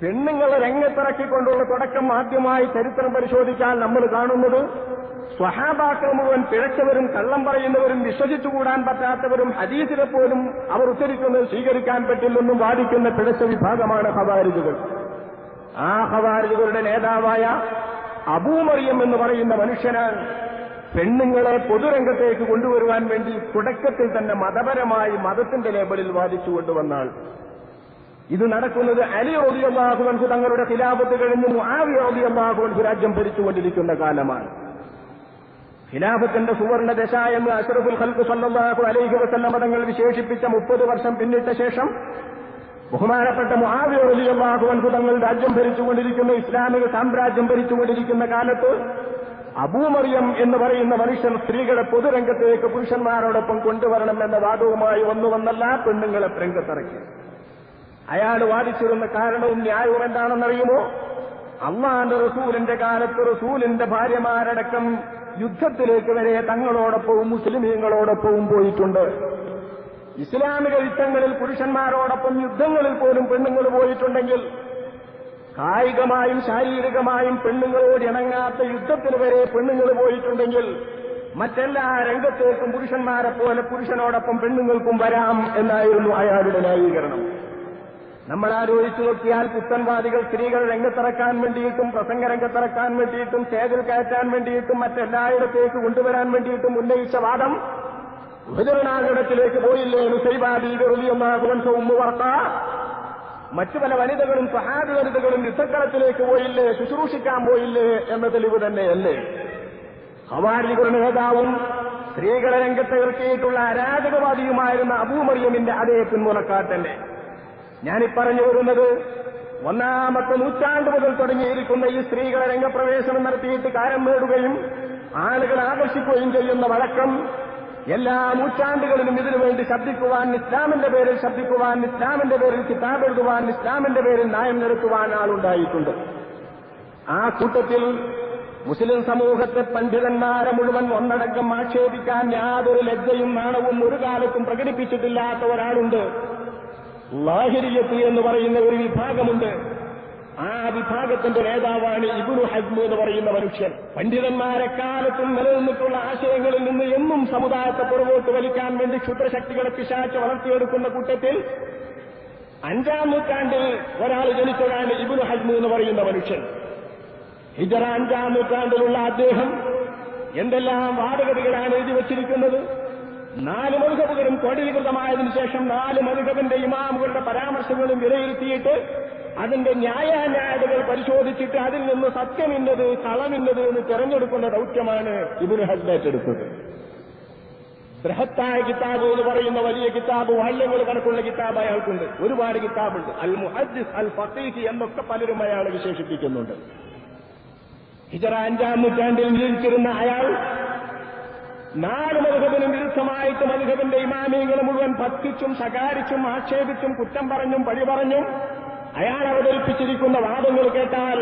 പെണ്ണുങ്ങളെ രംഗത്തിറക്കിക്കൊണ്ടുള്ള തുടക്കം ആദ്യമായി ചരിത്രം പരിശോധിച്ചാൽ നമ്മൾ കാണുന്നത് സ്വഹാബാക്കൾ മുഴുവൻ പിഴച്ചവരും കള്ളം പറയുന്നവരും വിശ്വസിച്ചുകൂടാൻ പറ്റാത്തവരും ഹദീസിനെ പോലും അവർ ഉദ്ധരിക്കുന്നത് സ്വീകരിക്കാൻ പറ്റില്ലെന്നും വാദിക്കുന്ന പിഴച്ച വിഭാഗമാണ് ഖവാരിജുകൾ. ആ ഖവാരിജുകളുടെ നേതാവായ അബൂമറിയം എന്ന് പറയുന്ന മനുഷ്യനാണ് പെണ്ണുങ്ങളെ പൊതുരംഗത്തേക്ക് കൊണ്ടുവരുവാൻ വേണ്ടി തുടക്കത്തിൽ തന്നെ മതപരമായി മതത്തിന്റെ ലേബലിൽ വാദിച്ചു കൊണ്ടുവന്നാൾ. ഇത് നടക്കുന്നത് അലി റളിയല്ലാഹു അൻഹു തങ്ങളുടെ ഖിലാഫത്ത് കഴിഞ്ഞ് മുആവിയ റളിയല്ലാഹു അൻഹു രാജ്യം ഭരിച്ചുകൊണ്ടിരിക്കുന്ന കാലമാണ്. ഖിലാഫത്തിന്റെ സുവർണ ദശ എന്ന് അഷ്റഫുൽ ഖൽഖ് സ്വല്ലല്ലാഹു അലൈഹി വസല്ലം തങ്ങൾ വിശേഷിപ്പിച്ച 30 വർഷം പിന്നിട്ട ശേഷം ബഹുമാനപ്പെട്ട മുആവിയ റളിയല്ലാഹു അൻഹു തങ്ങൾ രാജ്യം ഭരിച്ചുകൊണ്ടിരിക്കുന്ന ഇസ്ലാമിക സാമ്രാജ്യം ഭരിച്ചുകൊണ്ടിരിക്കുന്ന കാലത്ത് അബൂമറിയം എന്ന് പറയുന്ന മനുഷ്യൻ സ്ത്രീകളെ പൊതുരംഗത്തേക്ക് പുരുഷന്മാരോടൊപ്പം കൊണ്ടുവരണം എന്ന വാദവുമായി വന്നല്ല പെണ്ണുങ്ങളെ രംഗത്തിറക്കി. അയാൾ വാദിച്ചിരുന്ന കാരണവും ന്യായവും എന്താണെന്നറിയുമോ? അള്ളാന്റെ റസൂലിന്റെ കാലത്ത് റസൂലിന്റെ ഭാര്യമാരടക്കം യുദ്ധത്തിലേക്ക് വരെ തങ്ങളോടൊപ്പവും മുസ്ലിമീങ്ങളോടൊപ്പവും പോയിട്ടുണ്ട്. ഇസ്ലാമിക യുദ്ധങ്ങളിൽ പുരുഷന്മാരോടൊപ്പം യുദ്ധങ്ങളിൽ പോലും പെണ്ണുങ്ങൾ പോയിട്ടുണ്ടെങ്കിൽ കായികമായും ശാരീരികമായും പെണ്ണുങ്ങളോട് ഇണങ്ങാത്ത യുദ്ധത്തിന് വരെ പെണ്ണുങ്ങൾ പോയിട്ടുണ്ടെങ്കിൽ മറ്റെല്ലാ രംഗത്തേക്കും പുരുഷന്മാരെ പോലെ പുരുഷനോടൊപ്പം പെണ്ണുങ്ങൾക്കും വരാം എന്നായിരുന്നു അയാളുടെ ന്യായീകരണം. നമ്മൾ ആലോചിച്ചു നോക്കിയാൽ പുത്തൻവാദികൾ സ്ത്രീകൾ രംഗത്തിറക്കാൻ വേണ്ടിയിട്ടും പ്രസംഗ രംഗത്തിറക്കാൻ വേണ്ടിയിട്ടും സ്റ്റേജിൽ കയറ്റാൻ വേണ്ടിയിട്ടും മറ്റെല്ലായിടത്തേക്ക് കൊണ്ടുവരാൻ വേണ്ടിയിട്ടും ഉന്നയിച്ച വാദം ഉപജരണാങ്കണത്തിലേക്ക് പോയില്ലേ നുസൈബ ബീവി റളിയല്ലാഹു അൻഹ ഉമ്മു വർഖ, മറ്റു പല വനിതകളും സ്വഹാബി വനിതകളും യുദ്ധക്കളത്തിലേക്ക് പോയില്ലേ, ശുശ്രൂഷിക്കാൻ പോയില്ലേ എന്ന തെളിവ് തന്നെയല്ലേ? ഖവാരിജുകളുടെ നേതാവും സ്ത്രീകളെ രംഗത്ത് ഇറക്കിയിട്ടുള്ള അരാജകവാദിയുമായിരുന്ന അബൂമറിയമിന്റെ അതേ പിന്മുറക്കാട്ടന്നെ. ഞാനിപ്പറഞ്ഞു വരുന്നത് 1ാമത്തെ നൂറ്റാണ്ട് മുതൽ തുടങ്ങിയിരിക്കുന്ന ഈ സ്ത്രീകളെ രംഗപ്രവേശനം നടത്തിയിട്ട് കാര്യം നേടുകയും ആളുകളെ ആകർഷിക്കുകയും ചെയ്യുന്ന വഴക്കം എല്ലാ നൂറ്റാണ്ടുകളിലും ഇതിനുവേണ്ടി ശബ്ദിക്കുവാൻ, ഇസ്ലാമിന്റെ പേരിൽ ശബ്ദിക്കുവാൻ, ഇസ്ലാമിന്റെ പേരിൽ കിതാബ് എഴുതുവാൻ, ഇസ്ലാമിന്റെ പേരിൽ നയം നടത്തുവാൻ ആളുണ്ടായിട്ടുണ്ട്. ആ കൂട്ടത്തിൽ മുസ്ലിം സമൂഹത്തെ പണ്ഡിതന്മാരെ മുഴുവൻ ഒന്നടങ്കം ആക്ഷേപിക്കാൻ യാതൊരു ലജ്ജയും നാണവും ഒരു കാലത്തും പ്രകടിപ്പിച്ചിട്ടില്ലാത്ത ഒരാളുണ്ട്. ലാഹിരിയത്ത് എന്ന് പറയുന്ന ഒരു വിഭാഗമുണ്ട്. ആ വിഭാഗത്തിന്റെ നേതാവാണ് ഇബ്നു ഹസ്മ് എന്ന് പറയുന്ന മനുഷ്യൻ. പണ്ഡിതന്മാരെക്കാലത്തും നിലനിന്നിട്ടുള്ള ആശയങ്ങളിൽ നിന്ന് എന്നും സമുദായത്തെ പുറകോട്ട് വലിക്കാൻ വേണ്ടി ക്ഷുദ്രശക്തികളെ പിശാച് വളർത്തിയെടുക്കുന്ന കൂട്ടത്തിൽ 5ാം നൂറ്റാണ്ടിൽ ഒരാൾ ജനിച്ചതാണ് ഇബ്നു ഹസ്മ് എന്ന് പറയുന്ന മനുഷ്യൻ. ഹിജറ 5ാം നൂറ്റാണ്ടിലുള്ള അദ്ദേഹം എന്തെല്ലാം വാദഗതികളാണ് എഴുതി വച്ചിരിക്കുന്നത്. 4 മദ്ഹബുകളും ക്രോഡീകൃതമായതിനു ശേഷം 4 മദ്ഹബിന്റെ ഇമാമുകളുടെ പരാമർശങ്ങളും വിലയിരുത്തിയിട്ട് അതിന്റെ ന്യായാന്യായതകൾ പരിശോധിച്ചിട്ട് അതിൽ നിന്ന് സത്യമിന്നത് കളമിന്നത് എന്ന് തെരഞ്ഞെടുക്കുന്ന ദൗത്യമാണ് ഇബ്നു ഹസ്മ് ഏറ്റെടുത്തത്. ബൃഹത്തായ കിതാബ് എന്ന് പറയുന്ന വലിയ കിതാബ്, വാല്യങ്ങൾ കണക്കുള്ള കിതാബ് അയാൾക്കുണ്ട്. ഒരുപാട് കിതാബുണ്ട്. അൽ മുഹദ്ദിസ്, അൽ ഫഖീഹ് എന്നൊക്കെ പലരും അയാളെ വിശേഷിപ്പിക്കുന്നുണ്ട്. ഹിജറ 5ാം നൂറ്റാണ്ടിൽ ജീവിച്ചിരുന്ന അയാൾ 4 മദ്ഹബിനും വിരുദ്ധമായിട്ട് മദ്ഹബിന്റെ ഇമാമിയങ്ങളെ മുഴുവൻ ഭക്തിച്ചും ശകാരിച്ചും ആക്ഷേപിച്ചും കുറ്റം പറഞ്ഞും പഴി പറഞ്ഞും അയാൾ അവതരിപ്പിച്ചിരിക്കുന്ന വാദങ്ങൾ കേട്ടാൽ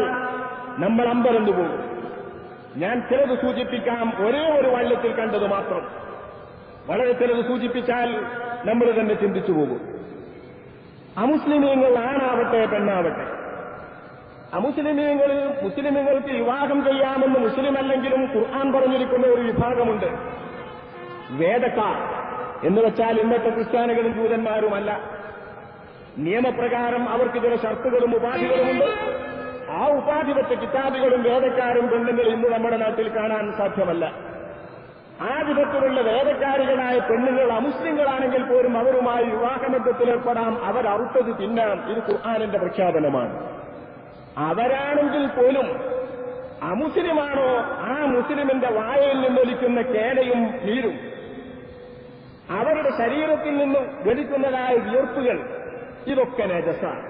നമ്മൾ അമ്പരന്നു പോകും. ഞാൻ ചിലത് സൂചിപ്പിക്കാം, ഒരേ ഒരു വാല്യത്തിൽ കണ്ടത് മാത്രം. വളരെ ചിലത് സൂചിപ്പിച്ചാൽ നമ്മൾ തന്നെ ചിന്തിച്ചു പോകും. അമുസ്ലിമീങ്ങൾ ആണാവട്ടെ പെണ്ണാവട്ടെ, അമുസ്ലിമീങ്ങളിൽ മുസ്ലിമുകൾക്ക് വിവാഹം ചെയ്യാമെന്ന് മുസ്ലിം അല്ലെങ്കിലും ഖുർആൻ പറഞ്ഞിരിക്കുന്ന ഒരു വിഭാഗമുണ്ട്, വേദക്കാർ എന്ന് വെച്ചാൽ ഇന്നത്തെ ക്രിസ്ത്യാനികളും ജൂതന്മാരുമല്ല. നിയമപ്രകാരം അവർക്ക് ചില ഷർത്തുകളും ഉപാധികളുമുണ്ട്. ആ ഉപാധി വെച്ച കിതാബുകളും വേദക്കാരും പെണ്ണുങ്ങൾ ഇന്ന് നമ്മുടെ നാട്ടിൽ കാണാൻ സാധ്യമല്ല. ആ വിധത്തിലുള്ള വേദക്കാരികളായ പെണ്ണുങ്ങൾ അമുസ്ലിങ്ങളാണെങ്കിൽ പോലും അവരുമായി വിവാഹബന്ധത്തിലേർപ്പെടാം, അവരറുത്തത് തിന്നാം. ഇത് ഖുർആനിന്റെ പ്രഖ്യാപനമാണ്. അവരാണെങ്കിൽ പോലും അമുസ്ലിമാണോ ആ മുസ്ലിമിന്റെ വായയിൽ നിന്നൊലിക്കുന്ന കേലയും നീരും, അവരുടെ ശരീരത്തിൽ നിന്ന് ജ്വലിക്കുന്നതായ വിയർപ്പുകൾ, ഇതൊക്കെ നജസാണ്.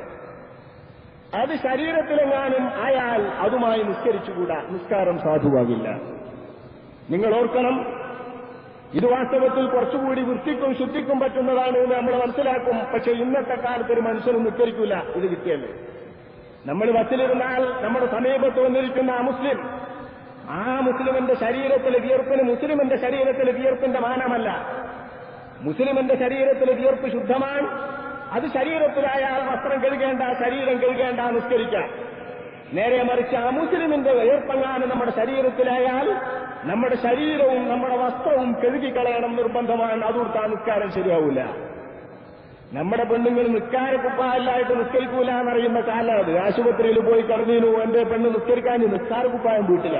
അത് ശരീരത്തിലെങ്ങാനും ആയാൽ അതുമായി നിസ്കരിച്ചുകൂടാ, നിസ്കാരം സാധുവാകില്ല. നിങ്ങൾ ഓർക്കണം, ഇത് വാസ്തവത്തിൽ കുറച്ചുകൂടി വൃത്തിക്കും ശുദ്ധിക്കും പറ്റുന്നതാണ് എന്ന് നമ്മൾ മനസ്സിലാക്കും. പക്ഷെ ഇന്നത്തെ കാലത്ത് ഒരു മനുഷ്യനും നിസ്കരിക്കില്ല ഇത് കിട്ടിയല്ലേ. നമ്മൾ ബസ്സിലിരുന്നാൽ നമ്മുടെ സമീപത്ത് വന്നിരിക്കുന്ന ആ മുസ്ലിം, ആ മുസ്ലിമിന്റെ ശരീരത്തിലെ വിയർപ്പിന് മുസ്ലിമിന്റെ ശരീരത്തിലെ വിയർപ്പിന്റെ മാനമല്ല. മുസ്ലിമിന്റെ ശരീരത്തിലെ വിയർപ്പ് ശുദ്ധമാണ്, അത് ശരീരത്തിലായാൽ വസ്ത്രം കഴുകേണ്ട, ശരീരം കഴുകേണ്ട, നിസ്കരിക്കാം. നേരെ മറിച്ച് അമുസ്ലിമിന്റെ വിയർപ്പങ്ങാനും നമ്മുടെ ശരീരത്തിലായാൽ നമ്മുടെ ശരീരവും നമ്മുടെ വസ്ത്രവും കഴുകിക്കളയണം, നിർബന്ധമാണ്. അതുകൊടുത്താൽ നിസ്കാരം ശരിയാവൂല. നമ്മുടെ പെണ്ണുങ്ങൾ നിസ്കാരക്കുപ്പായല്ലായിട്ട് നിസ്കരിക്കൂല എന്നറിയുന്ന കാലം അത്. ആശുപത്രിയിൽ പോയി കടന്നീനു എന്റെ പെണ്ണ് നിസ്കരിക്കാൻ നിസ്കാരക്കുപ്പായം വീട്ടില.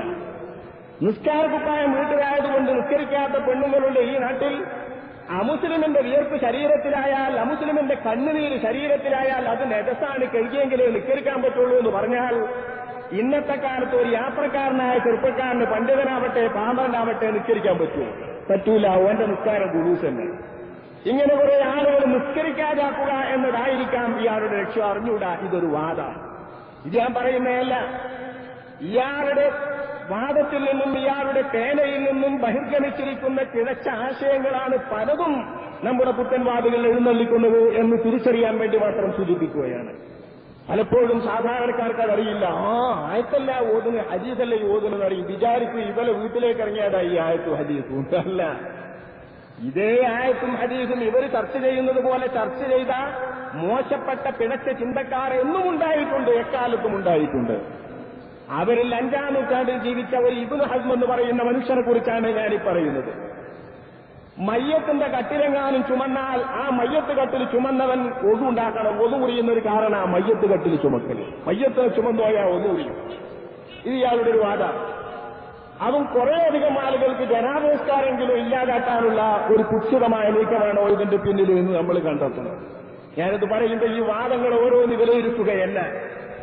നിസ്കാരക്കുപ്പായം വീട്ടിലായതുകൊണ്ട് നിസ്കരിക്കാത്ത പെണ്ണുങ്ങളുണ്ട് ഈ നാട്ടിൽ. അമുസ്ലിമിന്റെ വിയർപ്പ് ശരീരത്തിലായാൽ, അമുസ്ലിമിന്റെ കണ്ണുനീര് ശരീരത്തിലായാൽ അത് നെജസാണ്, കഴുകിയെങ്കിലേ നിസ്കരിക്കാൻ പറ്റുള്ളൂ എന്ന് പറഞ്ഞാൽ ഇന്നത്തെ കാലത്ത് ഒരു യാത്രക്കാരനായ ചെറുപ്പക്കാരന് പണ്ഡിതനാവട്ടെ പാമ്പനാവട്ടെ നിസ്കരിക്കാൻ പറ്റൂല. ഓന്റെ നിസ്കാരം ഗുലൂസ് തന്നെ. ഇങ്ങനെ കുറെ ആളുകൾ നിസ്കരിക്കാതാക്കുക എന്നതായിരിക്കാം ഇയാളുടെ ലക്ഷ്യം. അറിഞ്ഞൂടാ, ഇതൊരു വാദമാണ്. ഇത് ഞാൻ പറയുന്നതല്ല. ഇയാളുടെ വാദത്തിൽ നിന്നും ഇയാളുടെ പേനയിൽ നിന്നും ബഹിർഗമിച്ചിരിക്കുന്ന തികച്ച ആശയങ്ങളാണ് പലതും നമ്മുടെ പുത്തൻവാദികൾ എഴുന്നള്ളിക്കുന്നത് എന്ന് തിരിച്ചറിയാൻ വേണ്ടി മാത്രം സൂചിപ്പിക്കുകയാണ്. പലപ്പോഴും സാധാരണക്കാർക്ക് അതറിയില്ല. ആയത്തല്ല ഓതുന്ന, ഹദീസല്ല ഈ ഓതുന്നത് അറിയും. വിചാരിക്കും ഇവരെ വീട്ടിലേക്ക് ഇറങ്ങിയതാ ഈ ആയത്തും ഹദീസും. അല്ല, ഇതേ ആയത്തും ഹദീസും ഇവർ ചർച്ച ചെയ്യുന്നത് പോലെ ചർച്ച ചെയ്ത മോശപ്പെട്ട പിഴച്ച ചിന്തക്കാർ എന്നും ഉണ്ടായിട്ടുണ്ട്, എക്കാലത്തും ഉണ്ടായിട്ടുണ്ട്. അവരിൽ 5-ാം നൂറ്റാണ്ടിൽ ജീവിച്ച ഒരു ഇബ്നു ഹസ്ം എന്ന് പറയുന്ന മനുഷ്യനെ കുറിച്ചാണ് ഞാനീ പറയുന്നത്. മയ്യത്തിന്റെ കട്ടിലെങ്ങാനും ചുമന്നാൽ ആ മയ്യത്ത് കട്ടിൽ ചുമന്നവൻ ഒതു ഉണ്ടാക്കണം. ഒതു മുറിയുന്നൊരു കാരണം ആ മയ്യത്ത് കട്ടിൽ ചുമക്കല്. മയ്യത്ത് ചുമന്നുപോയാൽ ഒതു മുറിയും. ഇത് ഇയാളുടെ ഒരു വാദം. അതും കുറേയധികം ആളുകൾക്ക് ജനാധിപത്യമെങ്കിലും ഇല്ലാതാക്കാനുള്ള ഒരു കുത്സിതമായ നീക്കമാണോ ഇതിന്റെ പിന്നിൽ എന്ന് നമ്മൾ കണ്ടെത്തുന്നത്. ഞാനിത് പറയുമ്പോൾ ഈ വാദങ്ങൾ ഓരോന്ന് വിലയിരുത്തുകയല്ല.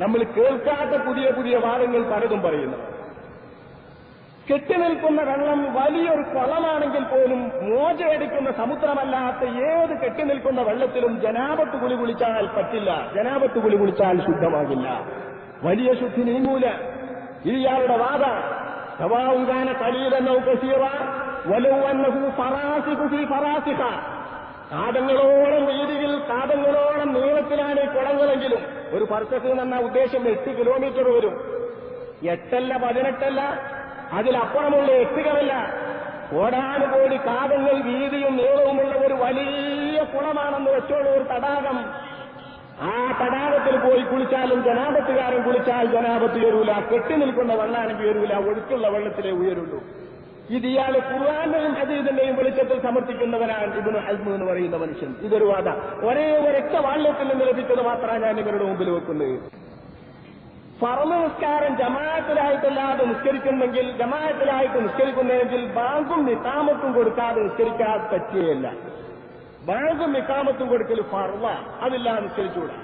നമ്മൾ കേൾക്കാത്ത പുതിയ പുതിയ വാദങ്ങൾ പലതും പറയുന്നു. കെട്ടിനിൽക്കുന്ന വെള്ളം വലിയൊരു കുളമാണെങ്കിൽ പോലും മോചയെടുക്കുന്ന സമുദ്രമല്ലാത്ത ഏത് കെട്ടിനിൽക്കുന്ന വെള്ളത്തിലും ജനാപത്ത് കുളി കുളിച്ചാൽ പറ്റില്ല. ജനാപത്ത് കുളി കുളിച്ചാൽ ശുദ്ധമാകില്ല, വലിയ ശുദ്ധി നീങ്ങൂല. ഇത് ഇയാളുടെ വാദ. സവാഉകാന ഖലീലൻ ഔ കസീറ വലൗ അന്നഹു ഫറാസിഖു ഫീ ഫറാസിഖ. കാതങ്ങളോളം വീതിയിൽ, കാതങ്ങളോളം നീളത്തിലാണ് ഈ കുളങ്ങളെങ്കിലും, ഒരു ഫർസഖ് എന്ന ഉദ്ദേശം 8 കിലോമീറ്റർ വരും. 8 അല്ല 18 അതിലപ്പുറമുള്ള 8 കോടാനുകോടി കാതങ്ങൾ വീതിയും നീളവുമുള്ള ഒരു വലിയ കുളമാണെന്ന് വെച്ചോളൂ, ഒരു തടാകം. ആ തടാകത്തിൽ പോയി കുളിച്ചാലും ജനാപത്തുകാരൻ കുളിച്ചാൽ ജനാപത്ത് ഉയരൂല. കെട്ടി നിൽക്കുന്ന വെള്ളാണെങ്കിൽ ഉയരൂല, ഒഴുക്കുള്ള വെള്ളത്തിലേ ഉയരുള്ളൂ. ഇത് ഇയാൾ ഖുർആന്റെയും ഹദീസിന്റെയും വെളിച്ചത്തിൽ സമർത്ഥിക്കുന്നവനാണ് ഇബ്നു ഹസ്ം എന്ന് പറയുന്ന മനുഷ്യൻ. ഇതൊരു വാദ. ഒരേ ഒരൊറ്റ വാള്യത്തിൽ നിന്ന് ലഭിച്ചത് മാത്രമാണ് ഞാൻ ഇവരുടെ മുമ്പിൽ വെക്കുന്നത്. ഫർള് നിസ്കാരം ജമാഅത്തിലായിട്ടല്ലാതെ നിസ്കരിക്കുന്നെങ്കിൽ, ജമാഅത്തിലായിട്ട് നിസ്കരിക്കുന്നെങ്കിൽ ബാങ്കും ഇഖാമത്തും കൊടുക്കാതെ നിസ്കരിക്കാതെ പറ്റുകയില്ല. ബാങ്കും ഇഖാമത്തും കൊടുക്കൽ ഫർള, അതില്ലാതെ നിസ്കരിച്ചുകൂടാ.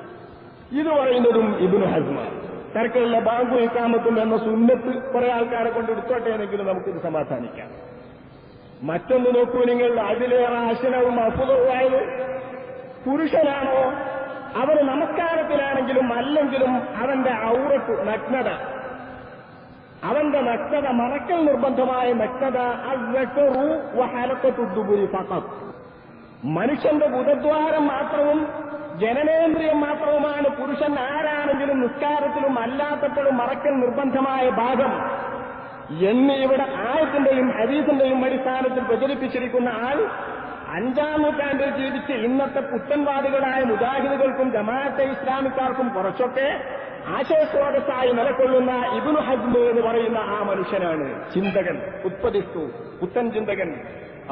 ഇത് പറയുന്നതും ഇബ്നു ഹസ്മാണ്. തരക്കുള്ള ബാങ്കും ഇഖാമത്തും എന്ന സുന്നത്ത് കുറെ ആൾക്കാരെ കൊണ്ട് എടുത്തോട്ടെ എന്നെങ്കിലും നമുക്കിത് സമാധാനിക്കാം. മറ്റൊന്ന് നോക്കൂ നിങ്ങൾ, അതിലേറെ അശനവും അഫുദവുമായത് പുരുഷനാണോ അവന് നമസ്കാരത്തിലാണെങ്കിലും അല്ലെങ്കിലും അവന്റെ ഔറത്ത്, നഗ്നത, അവന്റെ നഗ്നത മറക്കൽ നിർബന്ധമായ നഗ്നത അസ്സകറു വഹലഖത്തു ദുബുരി ഫഖത്ത്. മനുഷ്യന്റെ ബുധദ്വാരം മാത്രവും ജനനേന്ദ്രിയം മാത്രവുമാണ് പുരുഷൻ ആരാണെങ്കിലും നിസ്കാരത്തിലും അല്ലാത്തപ്പോഴും മറക്കൽ നിർബന്ധമായ ഭാഗം എന്ന് ഇവിടെ ആയത്തിന്റെയും ഹദീസിന്റെയും അടിസ്ഥാനത്തിൽ പ്രചരിപ്പിച്ചിരിക്കുന്ന ആൾ 5-ാം നൂറ്റാണ്ടിൽ ജീവിച്ച് ഇന്നത്തെ പുത്തൻവാദികളായ മുജാഹിദുകൾക്കും ജമാഅത്തെ ഇസ്ലാമിക്കാർക്കും കുറച്ചൊക്കെ ആശയസ്രോതസ്സായി നിലകൊള്ളുന്ന ഇബ്നു ഹസ്ം എന്ന് പറയുന്ന ആ മനുഷ്യനാണ്. ചിന്തകൻ, ഉത്പതിഷ്ഠു, പുത്തൻ ചിന്തകൻ.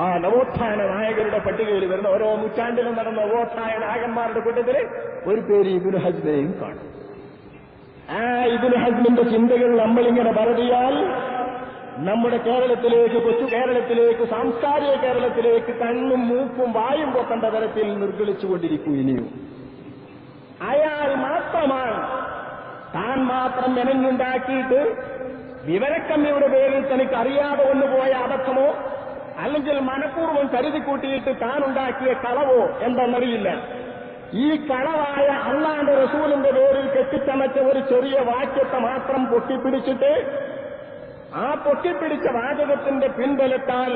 ആ നവോത്ഥാന നായകരുടെ പട്ടികയിൽ വരുന്ന ഓരോ നൂറ്റാണ്ടിലും നടന്ന നവോത്ഥാന നായകന്മാരുടെ കൂട്ടത്തിൽ ഒരു പേര് ഇബ്നു ഹസ്മിനെയും കാണും. ആ ഇബ്നു ഹസ്മിന്റെ ചിന്തകൾ നമ്മളിങ്ങനെ പറഞ്ഞാൽ നമ്മുടെ കേരളത്തിലേക്ക്, കൊച്ചു കേരളത്തിലേക്ക്, സാംസ്കാരിക കേരളത്തിലേക്ക് കണ്ണും മൂക്കും വായും പൊക്കേണ്ട തരത്തിൽ നിർഗളിച്ചുകൊണ്ടിരിക്കും. ഇനിയും അയാൾ മാത്രമാണ് താൻ മാത്രം മെനഞ്ഞുണ്ടാക്കിയിട്ട് വിവരക്കമ്മിയുടെ പേരിൽ തനിക്ക് അറിയാതെ വന്നുപോയ അബദ്ധമോ അല്ലെങ്കിൽ മനഃപൂർവ്വം കരുതിക്കൂട്ടിയിട്ട് താനുണ്ടാക്കിയ കളവോ എന്തെന്നറിയില്ല. ഈ കളവായ അള്ളാന്റെ റസൂലിന്റെ പേരിൽ കെട്ടിച്ചമച്ച ഒരു ചെറിയ വാക്യത്തെ മാത്രം പൊട്ടിപ്പിടിച്ചിട്ട് ആ പൊട്ടിപ്പിടിച്ച വാചകത്തിന്റെ പിൻബലത്താൽ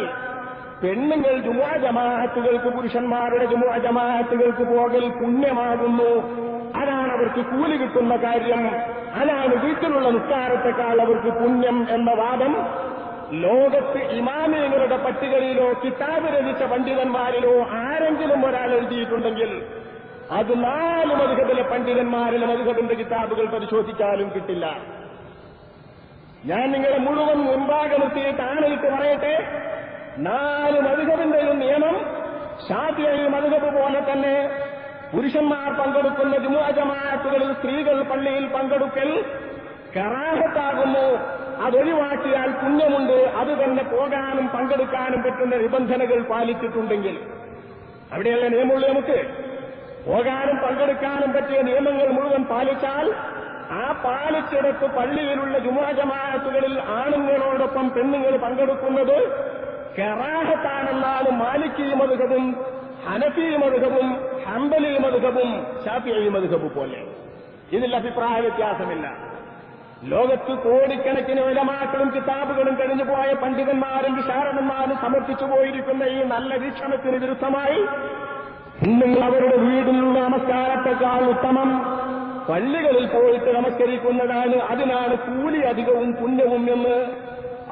പെണ്ണുങ്ങൾ ജുമുഅ ജമാഅത്തുകൾക്ക്, പുരുഷന്മാരുടെ ജുമുഅ ജമാഅത്തുകൾക്ക് പോകൽ പുണ്യമാകുന്നു, അതാണ് അവർക്ക് കൂലി കിട്ടുന്ന കാര്യം, അതാണ് വീട്ടിലുള്ള നിസ്കാരത്തെക്കാൾ അവർക്ക് പുണ്യം എന്ന വാദം ലോകത്ത് ഇമാമിയങ്ങളുടെ പട്ടികയിലോ കിതാബ് രചിച്ച പണ്ഡിതന്മാരിലോ ആരെങ്കിലും ഒരാൾ എഴുതിയിട്ടുണ്ടെങ്കിൽ അത് 4 മദ്ഹബിലെ പണ്ഡിതന്മാരിലെ മദ്ഹബിന്റെ കിതാബുകൾ പരിശോധിച്ചാലും കിട്ടില്ല. ഞാൻ നിങ്ങളെ മുഴുവൻ മുൻപാകെ നിർത്തിയിട്ട് ആണയിട്ട് പറയട്ടെ, 4 മദ്ഹബിന്റെയും നിയമം ശാഫിഈ മദ്ഹബ് പോലെ തന്നെ പുരുഷന്മാർ പങ്കെടുക്കുന്ന ജുമുഅ ജമാഅത്തുകളിൽ സ്ത്രീകൾ പള്ളിയിൽ പങ്കെടുക്കൽ കറാഹത്താകുന്നു. അതൊഴിവാക്കിയാൽ പുണ്യമുണ്ട്. അത് തന്നെ പോകാനും പങ്കെടുക്കാനും പറ്റുന്ന നിബന്ധനകൾ പാലിച്ചിട്ടുണ്ടെങ്കിൽ അവിടെയുള്ള നിയമമുള്ളൂ. നമുക്ക് പോകാനും പങ്കെടുക്കാനും പറ്റിയ നിയമങ്ങൾ മുഴുവൻ പാലിച്ചാൽ ആ പാലിച്ചിടത്ത് പള്ളിയിലുള്ള ജുമുഅ ജമാഅത്തുകളിൽ ആണുങ്ങളോടൊപ്പം പെണ്ണുങ്ങൾ പങ്കെടുക്കുന്നത് കറാഹത്താണെന്നാണ് മാലിക്കി മദ്ഹബും ഹനഫി മദ്ഹബും ഹംബലി മദ്ഹബും ശാഫിഈ മദ്ഹബ് പോലെ. ഇതിൽ അഭിപ്രായ വ്യത്യാസമില്ല. ലോകത്ത് കോടിക്കണക്കിന് ഉലമാക്കളും കിതാബുകളും കഴിഞ്ഞുപോയ പണ്ഡിതന്മാരും വിശാരദന്മാരും സമർപ്പിച്ചു പോയിരിക്കുന്ന ഈ നല്ല വീക്ഷണത്തിന് വിരുദ്ധമായി നിങ്ങൾ അവരുടെ വീടിലുള്ള നമസ്കാരത്തെക്കാൾ ഉത്തമം പള്ളികളിൽ പോയിട്ട് നമസ്കരിക്കുന്നതാണ്. അതിനാണ് കൂലി അധികവും പുണ്യവും എന്ന്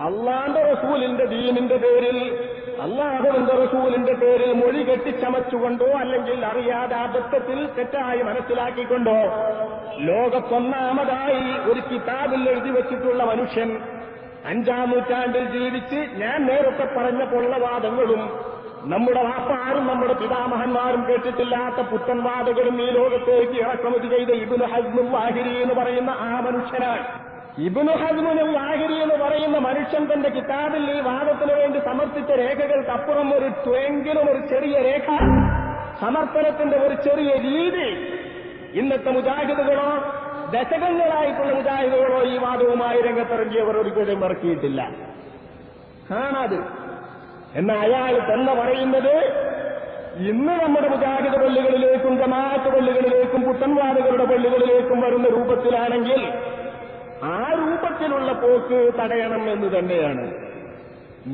അള്ളാന്റെ റസൂലിന്റെ ദീനിന്റെ പേരിൽ, അള്ളാഹുവിന്റെ റസൂലിന്റെ പേരിൽ മൊഴി കെട്ടിച്ചമച്ചുകൊണ്ടോ അല്ലെങ്കിൽ അറിയാതെ അബദ്ധത്തിൽ തെറ്റായി മനസ്സിലാക്കിക്കൊണ്ടോ ലോകത്തൊന്നാമതായി ഒരു കിതാബിൽ എഴുതി വച്ചിട്ടുള്ള മനുഷ്യൻ 5-ാം നൂറ്റാണ്ടിൽ ജീവിച്ച് ഞാൻ നേരത്തെ പറഞ്ഞ പൊള്ളവാദങ്ങളും നമ്മുടെ വാപ്പാരും നമ്മുടെ പിതാമഹന്മാരും കേട്ടിട്ടില്ലാത്ത പുത്തൻവാദങ്ങളും ഈ ലോകത്തേക്ക് ഇറക്കുമതി ചെയ്ത ഇബ്നു ഹസ്മുൽ ലാഹിരി എന്ന് പറയുന്ന ആ മനുഷ്യനാണ്. ഇബ്നു ഹസ്മുൽ ലാഹിരി എന്ന് പറയുന്ന മനുഷ്യൻ തന്റെ കിതാബിൽ ഈ വാദത്തിന് വേണ്ടി സമർപ്പിച്ച രേഖകൾക്കപ്പുറം ഒരു ചെറിയ രേഖ, സമർപ്പണത്തിന്റെ ഒരു ചെറിയ രീതി ഇന്നത്തെ മുജാഹിദുകളോ ദശകങ്ങളായിട്ടുള്ള മുജാഹിദുകളോ ഈ വാദവുമായി രംഗത്തിറങ്ങിയവർ ഒരിക്കലും ഇറക്കിയിട്ടില്ല. കാണാത്. എന്നാൽ അയാൾ തന്നെ പറയുന്നത് ഇന്ന് നമ്മുടെ മുജാഹിദ് പള്ളികളിലേക്കും ജമാഅത്ത് പള്ളികളിലേക്കും പുത്തൻവാദികളുടെ പള്ളികളിലേക്കും വരുന്ന രൂപത്തിലാണെങ്കിൽ ആ രൂപത്തിലുള്ള പോക്ക് തടയണം എന്ന് തന്നെയാണ്.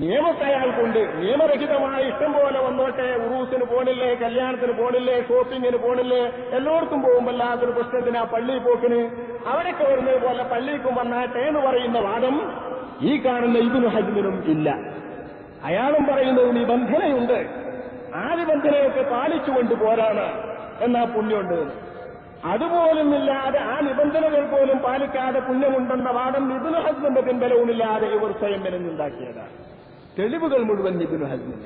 നിയമത്തെ അയാൾക്കുണ്ട്. നിയമരഹിതമായി ഇഷ്ടം പോലെ വന്നോട്ടെ, ഉറൂസിന് പോണില്ലേ, കല്യാണത്തിന് പോണില്ലേ, ഷോപ്പിങ്ങിന് പോണില്ലേ, എല്ലായിടത്തും പോകുമ്പല്ലാത്തൊരു പ്രശ്നത്തിന് ആ പള്ളി പോക്കിന് അവിടേക്ക് വരുന്നത് പോലെ പള്ളിക്കും വന്നാട്ടെ എന്ന് പറയുന്ന വാദം ഈ കാണുന്ന ഇബ്നു ഹസ്മിനും ഇല്ല. അയാളും പറയുന്നത് നിബന്ധനയുണ്ട്, ആ നിബന്ധനയൊക്കെ പാലിച്ചുകൊണ്ട് പോരാണ് എന്നാ പുണ്യമുണ്ട്. അതുപോലുമില്ലാതെ ആ നിബന്ധനകൾ പോലും പാലിക്കാതെ പുണ്യമുണ്ടെന്ന വാദം ഇബ്നു ഹസ്മിന്റെ പിൻബലവുമില്ലാതെ ഇവർ സ്വയം മെനഞ്ഞുണ്ടാക്കിയതാണ്. തെളിവുകൾ മുഴുവൻ ഇബ്നു ഹസ്മിൻ.